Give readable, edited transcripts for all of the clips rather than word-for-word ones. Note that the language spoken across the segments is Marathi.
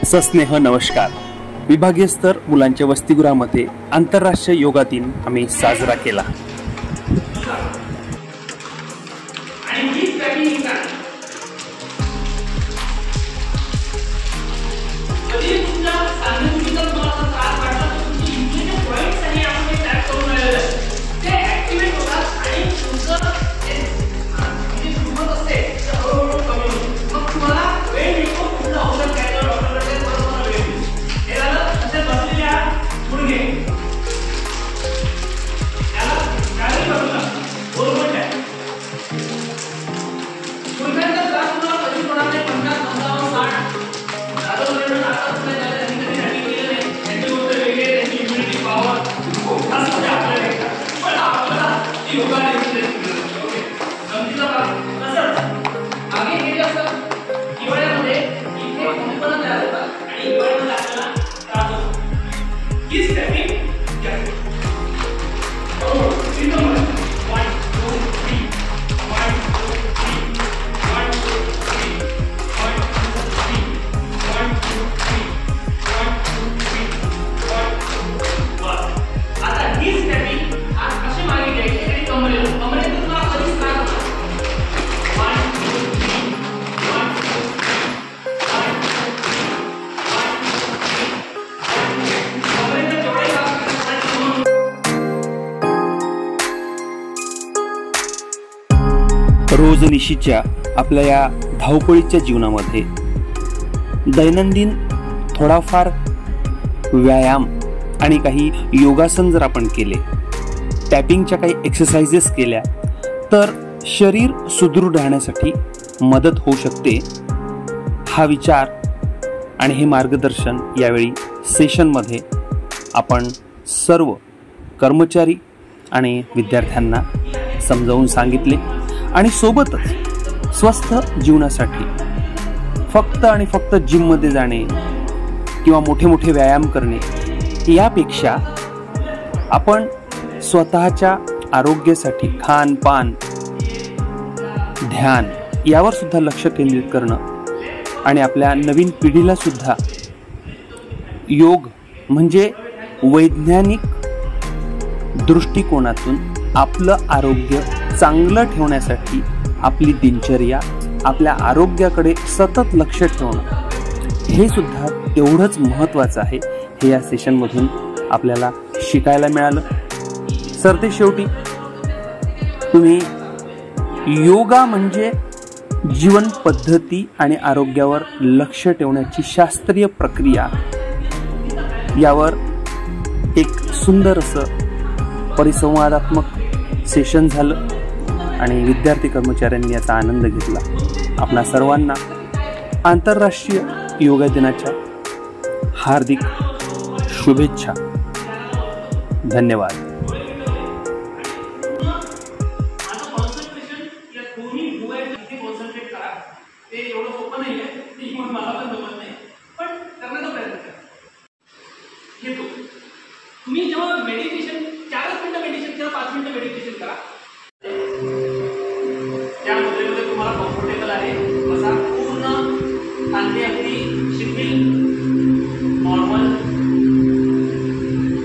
सस्नेह नमस्कार. विभागीय स्तर मुलांच्या वसतिगृहामध्ये आंतरराष्ट्रीय योगा दिन आम्ही साजरा केला. रोजनिशीच्या आपल्या या धावपळीच्या जीवनामध्ये दैनंदिन थोडाफार व्यायाम आणि काही योगासन जर आपण केले, टॅपिंगच्या काही एक्सरसाइजेस केल्या तर शरीर सुदृढ राहण्यासाठी मदत होऊ शकते. हा विचार आणि हे मार्गदर्शन यावेळी सेशनमध्ये आपण सर्व कर्मचारी आणि विद्यार्थ्यांना समजावून सांगितले आणि सोबतच स्वस्थ जीवनासाठी फक्त आणि फक्त जिममध्ये जाणे किंवा मोठे मोठे व्यायाम करणे यापेक्षा आपण स्वतःच्या आरोग्यासाठी खानपान, ध्यान यावर सुद्धा लक्ष केंद्रित करणं आणि आपल्या नवीन पिढीला सुद्धा योग म्हणजे वैज्ञानिक दृष्टिकोनातून आपलं आरोग्य चांगलं ठेवण्यासाठी आपली दिनचर्या, आपल्या आरोग्याकडे सतत लक्ष ठेवणं हे सुद्धा तेवढंच महत्त्वाचं आहे. हे या सेशनमधून आपल्याला शिकायला मिळालं. सरते शेवटी तुम्ही योगा म्हणजे जीवन पद्धती आणि आरोग्यावर लक्ष ठेवण्याची शास्त्रीय प्रक्रिया यावर एक सुंदर असं परिसंवादात्मक सेशन झालं आणि विद्यार्थी कर्मचाऱ्यांनी याचा आनंद घेतला. आपणा सर्वांना आंतरराष्ट्रीय योगा दिनाच्या हार्दिक शुभेच्छा. धन्यवाद. तुम्ही जेव्हा मेडिटेशन 4 मिनिटं मेडिटेशन किंवा 5 मिनिटं मेडिटेशन करा, त्या मुद्रेमध्ये तुम्हाला कम्फर्टेबल आहे बसा. पूर्ण खांदे अगदी शिथिल, नॉर्मल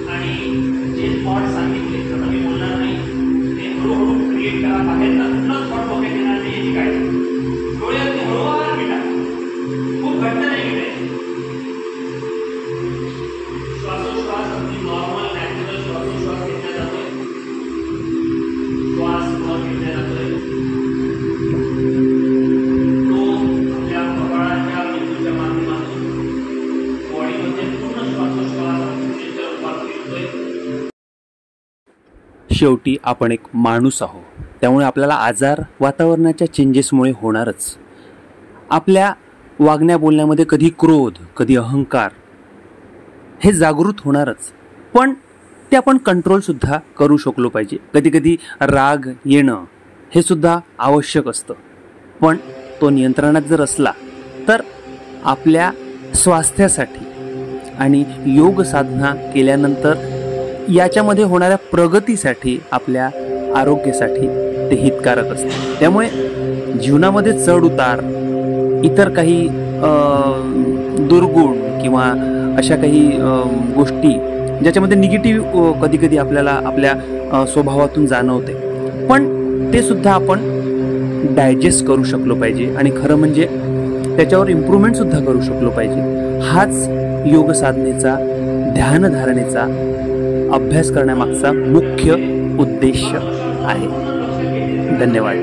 आणि जे स्पॉट सांगितले तर मी बोलणार नाही ते हळूहळू क्रिएट करा. बाहेरचा कुठला स्पॉट डोक्यात येणार नाही याची काळजी. डोळे अगदी हळूवार मिटा, खूप घट्ट नाही मिटायचे. श्वासोश्वास अगदी नॉर्मल नॅचरल श्वासोश्वास घेतला जातोय. श्वास घेतला जातोय तो आपल्या कपाळाच्या मेंदूच्या माध्यमातून बॉडीमध्ये पूर्ण श्वासोश्वास रूपात येतोय. शेवटी आपण एक माणूस आहोत, त्यामुळे आपल्याला आजार वातावरणाच्या चेंजेसमुळे होणारच. आपल्या वागण्या बोलण्यामध्ये कधी क्रोध, कधी अहंकार हे जागृत होणारच, पण ते आपण कंट्रोलसुद्धा करू शकलो पाहिजे. कधी कधी राग येणं हे सुद्धा आवश्यक असतं, पण तो नियंत्रणात जर असला तर आपल्या स्वास्थ्यासाठी आणि योग साधना केल्यानंतर याच्यामध्ये होणाऱ्या प्रगतीसाठी, आपल्या आरोग्यासाठी ते हितकारक असते. त्यामुळे जीवनामध्ये चढ उतार, इतर काही दुर्गुण किंवा अशा काही गोष्टी ज्याच्यामध्ये निगेटिव्ह कधी कधी आपल्याला आपल्या स्वभावातून जाणवते, पण ते सुद्धा आपण डायजेस्ट करू शकलो पाहिजे आणि खरं म्हणजे त्याच्यावर इम्प्रूव्हमेंट सुद्धा करू शकलो पाहिजे. हाच योग साधनेचा, ध्यानधारणेचा अभ्यास करण्यामागचा मुख्य उद्देश आहे. धन्यवाद.